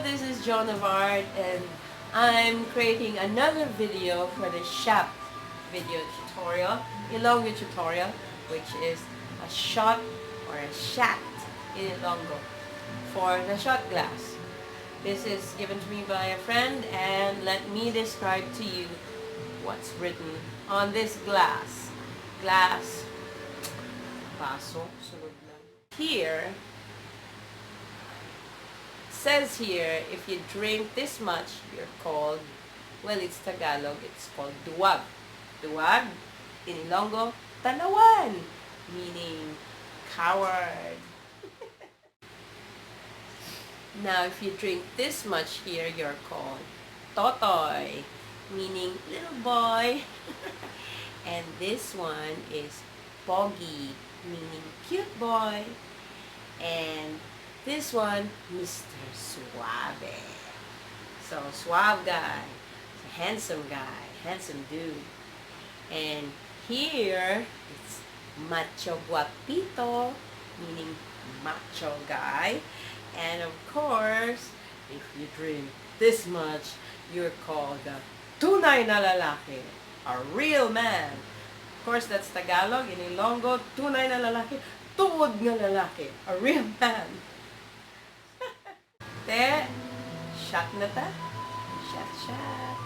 this is John of Art, and I'm creating another video for the shop video tutorial, Ilonggo tutorial, which is a shot or a shot in Ilonggo for the shot glass. This is given to me by a friend, and let me describe to you what's written on this glass. Glass, baso, sunod lang. Here, says here, if you drink this much, you're called, well, it's Tagalog, it's called duwag. Duwag, in Ilonggo, tanawan, meaning coward. Now, if you drink this much here, you're called totoy, meaning little boy. And this one is pogi, meaning cute boy. And this one, Mr. Suave. So, suave guy, handsome guy, handsome dude. And here, it's macho guapito, meaning macho guy. And of course, if you drink this much, you're called a tunay na lalaki, a real man. Of course, that's Tagalog. In Ilonggo, tunay na lalaki, tuod nga lalaki, a real man. Te, shot na ta. Shot, shot.